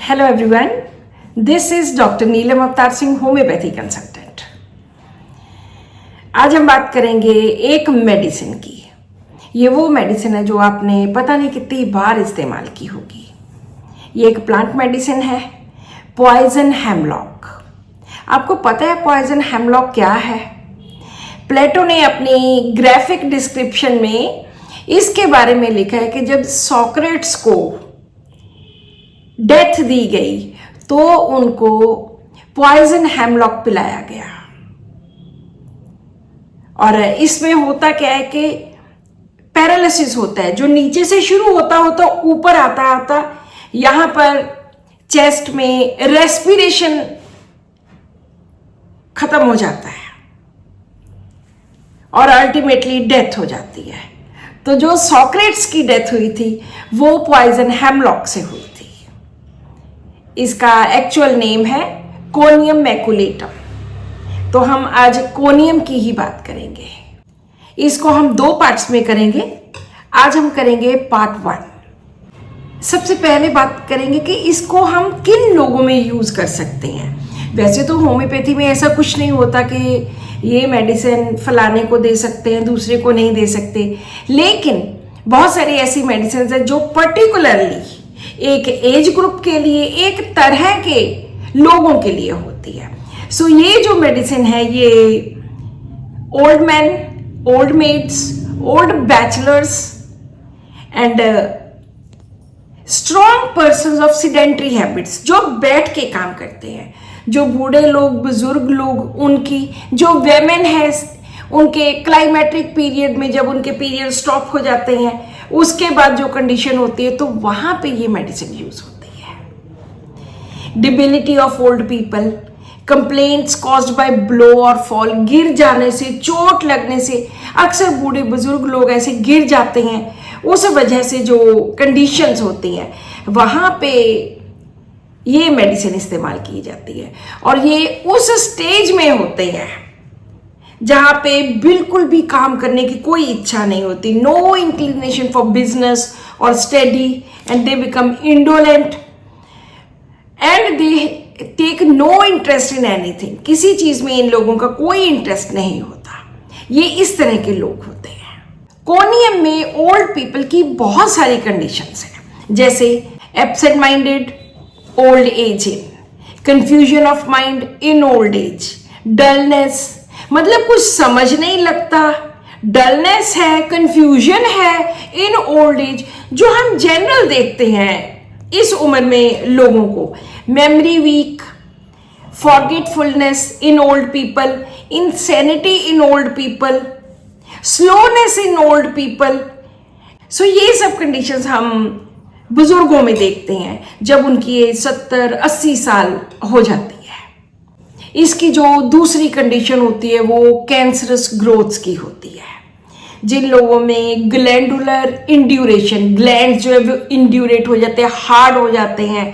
Hello everyone, this is Dr. Neelam Avtar Singh, homeopathy consultant. आज हम बात करेंगे एक मेडिसिन की। ये वो मेडिसिन है जो आपने पता नहीं कितनी बार इस्तेमाल की होगी। ये एक प्लांट मेडिसिन है, पॉइजन हेमलॉक। आपको पता है पॉइजन हेमलॉक क्या है? प्लेटो ने अपनी ग्राफिक डिस्क्रिप्शन में इसके बारे में लिखा है कि जब सोक्रेट्स को डेथ दी गई तो उनको पॉइजन हेमलॉक पिलाया गया। और इसमें होता क्या है कि पैरालिसिस होता है, जो नीचे से शुरू होता होता ऊपर आता आता यहां पर चेस्ट में रेस्पिरेशन खत्म हो जाता है और अल्टीमेटली डेथ हो जाती है। तो जो सोक्रेट्स की डेथ हुई थी वो पॉइजन हेमलॉक से हुई थी। इसका एक्चुअल नेम है कोनियम मैकुलेटम। तो हम आज कोनियम की ही बात करेंगे। इसको हम दो पार्ट्स में करेंगे। आज हम करेंगे पार्ट 1। सबसे पहले बात करेंगे कि इसको हम किन लोगों में यूज कर सकते हैं। वैसे तो होम्योपैथी में ऐसा कुछ नहीं होता कि ये मेडिसिन फलाने को दे सकते हैं, दूसरे को नहीं दे सकते, लेकिन बहुत सारी ऐसी मेडिसिन है जो पर्टिकुलरली एक एज ग्रुप के लिए, एक तरह के लोगों के लिए होती है। सो ये जो मेडिसिन है ये old man, old maids, old bachelors and strong persons of sedentary habits, जो बैठ के काम करते हैं, जो बूढ़े लोग, बुजुर्ग लोग, उनकी जो वेमेन है उनके क्लाइमेट्रिक पीरियड में जब उनके पीरियड स्टॉप हो जाते हैं उसके बाद जो कंडीशन होती है तो वहां पे ये मेडिसिन यूज होती है। Debility of old people, complaints caused by blow और फॉल, गिर जाने से, चोट लगने से, अक्सर बूढ़े बुजुर्ग लोग ऐसे गिर जाते हैं, उस वजह से जो कंडीशंस होती हैं वहां पे ये मेडिसिन इस्तेमाल की जाती है। और ये उस स्टेज में होते हैं जहां पे बिल्कुल भी काम करने की कोई इच्छा नहीं होती, नो इंक्लिनेशन फॉर बिजनेस और study, and they become indolent and they take no interest in anything. किसी चीज में इन लोगों का कोई इंटरेस्ट नहीं होता। ये इस तरह के लोग होते हैं। कोनियम में ओल्ड पीपल की बहुत सारी कंडीशंस हैं, जैसे absent minded old age in, confusion of mind in old age, dullness, मतलब कुछ समझ नहीं लगता, डलनेस है, कंफ्यूजन है इन ओल्ड एज, जो हम जनरल देखते हैं इस उम्र में लोगों को। Memory weak, forgetfulness in old people, insanity in old people, slowness in old people. So ये सब कंडीशंस हम बुजुर्गों में देखते हैं जब उनकी एज 70-80 साल हो जाती है। इसकी जो दूसरी कंडीशन होती है वो कैंसरस ग्रोथ्स की होती है, जिन लोगों में ग्लैंडुलर इंड्यूरेशन, ग्लैंड जो है वो इंड्यूरेट हो जाते हैं, हार्ड हो जाते हैं,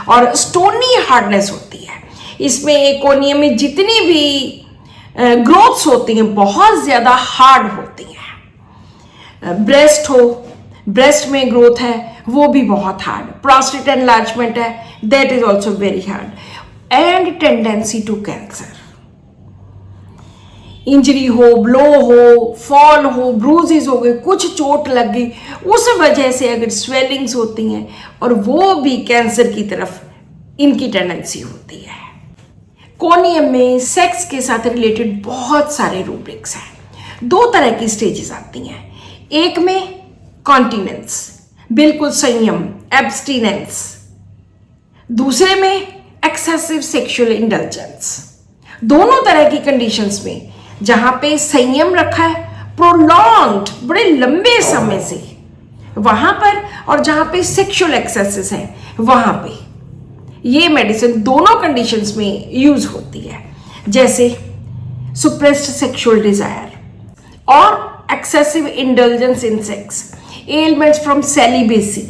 और स्टोनी हार्डनेस होती है। इसमें कोनियम में जितनी भी ग्रोथ्स होती हैं बहुत ज़्यादा हार्ड होती हैं। ब्रेस्ट हो, ब्रेस्ट में ग्रोथ है वो भी बहुत हार्ड, प्रोस्टेट एनलार्जमेंट है, that is also very hard, and tendency to cancer. Injury हो, ब्लो हो, फॉल हो, ब्रूजेस हो गए, कुछ चोट लग गई, उस वजह से अगर स्वेलिंग्स होती हैं और वो भी कैंसर की तरफ इनकी टेंडेंसी होती है। कोनियम में सेक्स के साथ रिलेटेड बहुत सारे रूब्रिक्स हैं। दो तरह की स्टेजेस आती हैं। एक में कॉन्टिनेंस, बिल्कुल संयम, एब्स्टिनेंस। दूसरे में एक्सेसिव सेक्सुअल इंडल्जेंस। दोनों तरह की कंडीशंस में जहां पे संयम रखा है प्रोलॉन्ग्ड, बड़े लंबे समय से, वहां पर, और जहां पे सेक्सुअल एक्सेसेस हैं वहां पे ये मेडिसिन दोनों कंडीशंस में यूज होती है, जैसे सुप्रेस्ड सेक्सुअल डिजायर और excessive indulgence in sex, elements from celibacy,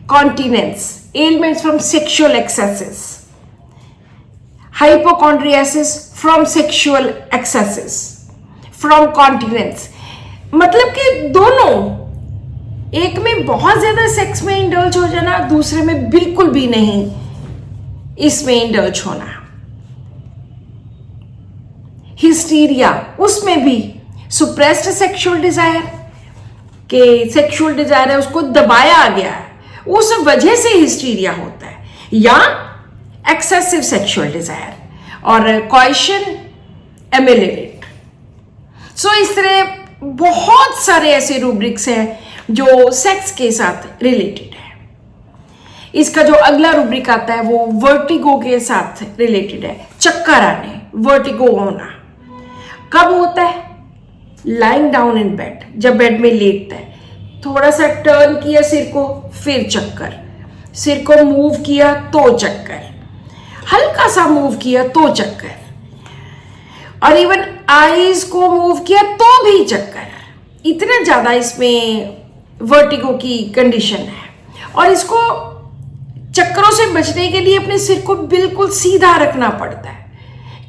continence, ailments from sexual excesses, hypochondriasis from sexual excesses, from continence। मतलब कि दोनों, एक में बहुत ज्यादा सेक्स में इंडल्ज हो जाना, दूसरे में बिल्कुल भी नहीं इसमें इंडल्ज होना। हिस्टीरिया, उसमें भी सुप्रेस्ड सेक्सुअल डिजायर, के सेक्सुअल डिजायर है उसको दबाया गया है, उस वजह से हिस्टीरिया होता है, या एक्सेसिव सेक्सुअल डिजायर, और कॉइशन एमिलेट। सो इस तरह बहुत सारे ऐसे रूब्रिक्स हैं जो सेक्स के साथ रिलेटेड है। इसका जो अगला रूब्रिक आता है वो वर्टिगो के साथ रिलेटेड है। चक्कर आने, वर्टिगो होना कब होता है? लाइंग डाउन इन बेड, जब बेड में लेटता है, थोड़ा सा टर्न किया सिर को, फिर चक्कर, सिर को मूव किया तो चक्कर, हल्का सा मूव किया तो चक्कर, और इवन आईज को मूव किया तो भी चक्कर। इतना ज्यादा इसमें वर्टिगो की कंडीशन है, और इसको चक्करों से बचने के लिए अपने सिर को बिल्कुल सीधा रखना पड़ता है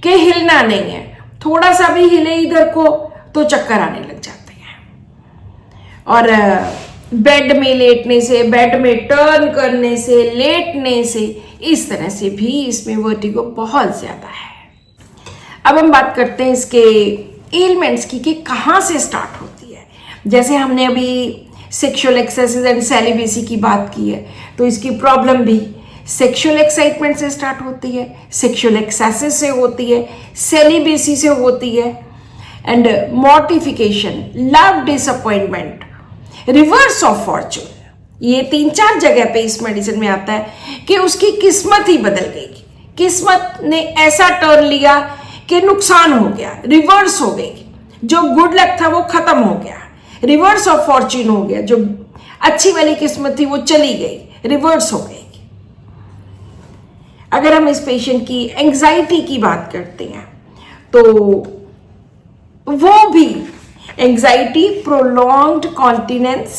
कि हिलना नहीं है। थोड़ा सा भी हिले इधर को तो चक्कर आने लग जाते हैं। और बेड में लेटने से, बेड में टर्न करने से, लेटने से, इस तरह से भी इसमें वर्टिगो बहुत ज्यादा है। अब हम बात करते हैं इसके एलिमेंट्स की कि कहाँ से स्टार्ट होती है। जैसे हमने अभी सेक्सुअल एक्सेसेस एंड सेलिबेसी की बात की है, तो इसकी प्रॉब्लम भी सेक्सुअल एक्साइटमेंट से स्टार्ट होती है, सेक्सुअल एक्सेसेस से होती है, सेलिबेसी से होती है, and mortification, love disappointment, reverse of Fortune. ये 3-4 जगह पे इस मेडिसिन में आता है कि उसकी किस्मत ही बदल गई, किस्मत ने ऐसा टर्न लिया कि नुकसान हो गया, रिवर्स हो गई, जो गुड लक था वो खत्म हो गया, रिवर्स ऑफ फॉर्चून हो गया, जो अच्छी वाली किस्मत थी वो चली गई, रिवर्स हो गई। अगर हम इस पेशेंट की एंजाइटी की बात करते हैं तो वो भी anxiety, prolonged continence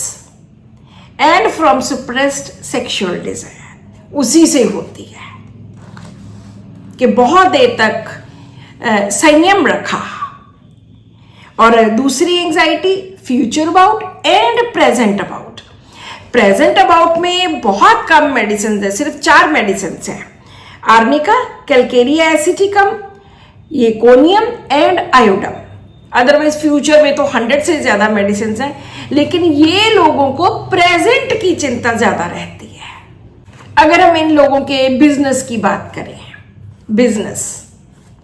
and from सुप्रेस्ड sexual desire, उसी से होती है कि बहुत देर तक संयम रखा। और दूसरी anxiety future about and present about. Present about में बहुत कम मेडिसिन है, सिर्फ 4 मेडिसिन हैं, आर्निका, कैलकेरिया एसिटिकम, ये कोनियम एंड आयोडम। अदरवाइज फ्यूचर में तो 100 से ज्यादा मेडिसिन हैं, लेकिन ये लोगों को प्रेजेंट की चिंता ज्यादा रहती है। अगर हम इन लोगों के बिजनेस की बात करें,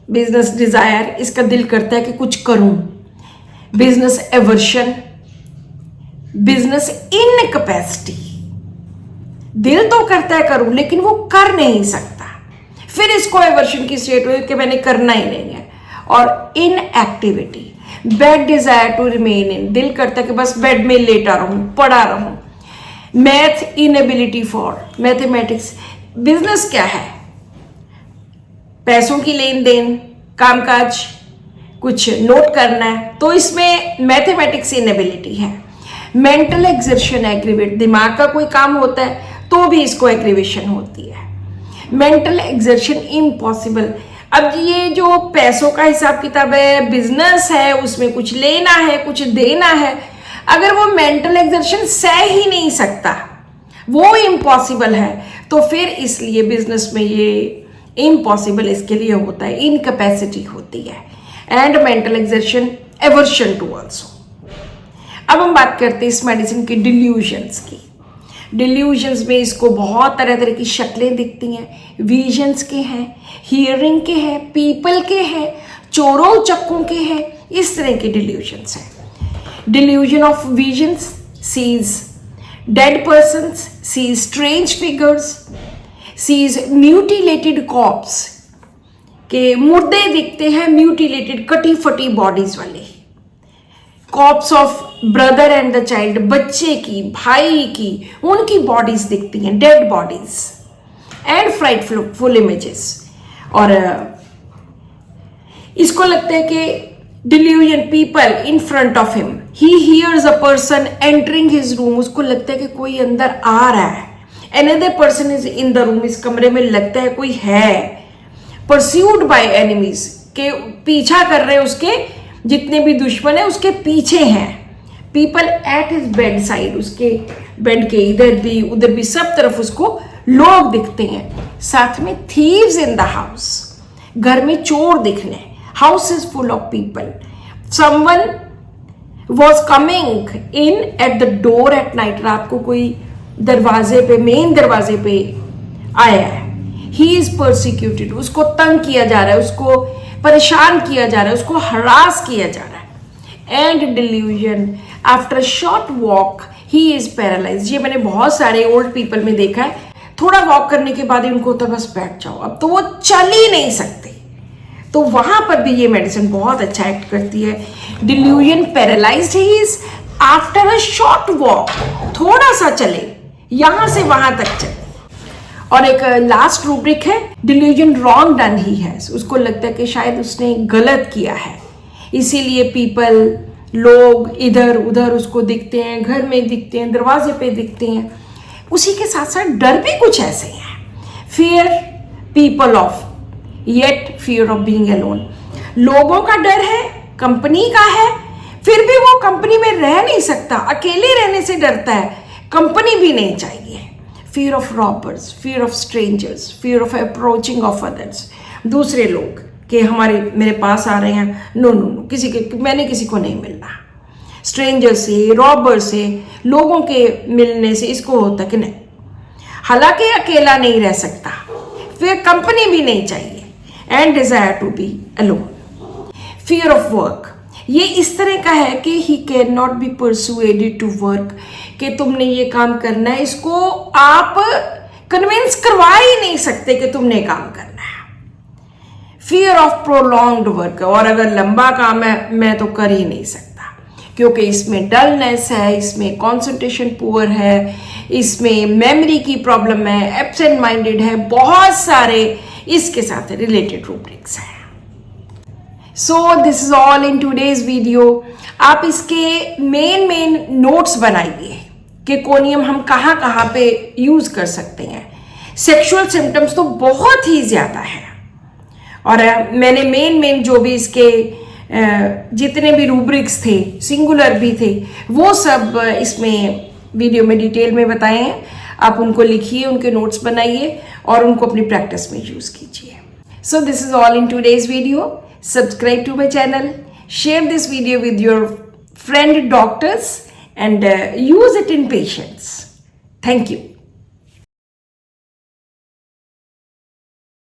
बिजनेस डिजायर, इसका दिल करता है कि कुछ करूं, बिजनेस एवर्शन, बिजनेस इनकैपेसिटी, दिल तो करता है करूं लेकिन वो कर नहीं सकता, फिर इसको एवर्शन की स्टेट हुई कि मैंने करना ही नहीं है। और inactivity, bad desire to remain in, दिल करता है कि बस बेड में लेटा रहूं, पड़ा रहूं। Math inability for mathematics. Business क्या है? पैसों की लेन देन, कामकाज, कुछ नोट करना है, तो इसमें मैथमेटिक्स इनएबिलिटी है। मेंटल एग्जर्शन एग्रीवेट, दिमाग का कोई काम होता है तो भी इसको एग्रीवेशन होती है। Mental exertion impossible. अब ये जो पैसों का हिसाब किताब है, बिजनेस है, उसमें कुछ लेना है, कुछ देना है, अगर वो मेंटल एग्जर्शन सह ही नहीं सकता, वो इम्पॉसिबल है, तो फिर इसलिए बिजनेस में ये इम्पॉसिबल इसके लिए होता है, इनकैपेसिटी होती है, and mental exertion aversion to also. अब हम बात करते हैं इस मेडिसिन की डिल्यूजन्स की। डिल्यूजन्स में इसको बहुत तरह तरह की शक्लें दिखती हैं, विजन्स के हैं, हियरिंग के हैं, पीपल के हैं, चोरों चक्कों के हैं, इस तरह के डिल्यूजन्स हैं। Delusion of visions, sees dead persons, sees strange figures, sees mutilated corpses, के मुर्दे दिखते हैं, म्यूटिलेटेड कटी फटी बॉडीज वाले, corpses of brother and the child, बच्चे की, भाई की, उनकी बॉडीज दिखती हैं, dead bodies, and frightful images. और इसको लगता है कि delusion, people in front of him, he hears a person entering his room, उसको लगता है कि कोई अंदर आ रहा है, another person is in the room, इस कमरे में लगता है कोई है, परस्यूड बाय एनिमीज, के पीछा कर रहे हैं, उसके जितने भी दुश्मन है उसके पीछे हैं। People at his bed side, उसके बेड के इधर भी उधर भी सब तरफ उसको लोग दिखते हैं, साथ में थीव्स इन द हाउस, घर में चोर दिखने, house is full of people, someone was coming in at the door at night, रात को कोई दरवाजे पे, मेन दरवाजे पे आया है, ही इज परसिक्यूटेड, उसको तंग किया जा रहा है, उसको परेशान किया जा रहा है, उसको हरास किया जा रहा है। And delusion after short walk he is paralyse, ये मैंने बहुत सारे ओल्ड पीपल में देखा है, थोड़ा वॉक करने के बाद ही उनको होता है बस बैठ जाओ, अब तो वो चल ही नहीं सकते। तो वहां पर भी ये मेडिसिन बहुत अच्छा एक्ट करती है। Delusion paralysed he is after a short walk, थोड़ा सा चले, यहां से वहां तक चले। और एक लास्ट रूब्रिक है, delusion wrong done he has, उसको लगता है कि शायद उसने गलत किया है, इसीलिए पीपल, लोग इधर उधर उसको दिखते हैं, घर में दिखते हैं, दरवाजे पे दिखते हैं। उसी के साथ साथ डर भी कुछ ऐसे हैं, fear people of, yet fear of being alone, लोगों का डर है, कंपनी का है, फिर भी वो कंपनी में रह नहीं सकता, अकेले रहने से डरता है, कंपनी भी नहीं चाहिए। Fear of robbers, fear of strangers, fear of approaching of others, दूसरे लोग कि मेरे पास आ रहे हैं, नो नो नो, मैंने किसी को नहीं मिलना। स्ट्रेंजर से, रॉबर से, लोगों के मिलने से इसको होता कि नहीं, हालांकि अकेला नहीं रह सकता, फिर कंपनी भी नहीं चाहिए। And desire to be alone. Fear of work, ये इस तरह का है कि he can not be persuaded to work, कि तुमने ये काम करना है, इसको आप कन्विंस करवा ही नहीं सकते कि तुमने काम करना है। फियर ऑफ प्रोलॉन्ग्ड वर्क, और अगर लंबा काम है मैं तो कर ही नहीं सकता, क्योंकि इसमें डलनेस है, इसमें कंसंट्रेशन पुअर है, इसमें मेमोरी की प्रॉब्लम है, एब्सेंट माइंडेड है, बहुत सारे इसके साथ रिलेटेड रूब्रिक्स हैं। सो this is all in today's video. आप इसके मेन नोट्स बनाइए कि कोनियम हम कहाँ कहाँ पे यूज कर सकते हैं। सेक्सुअल सिम्टम्स तो बहुत ही ज्यादा है, और मैंने मेन जो भी इसके जितने भी रूब्रिक्स थे, सिंगुलर भी थे, वो सब इसमें वीडियो में डिटेल में बताए हैं। आप उनको लिखिए, उनके नोट्स बनाइए और उनको अपनी प्रैक्टिस में यूज कीजिए। So this is all in today's video. Subscribe to my channel, share this video with your friend doctors, and use it in patients. Thank you.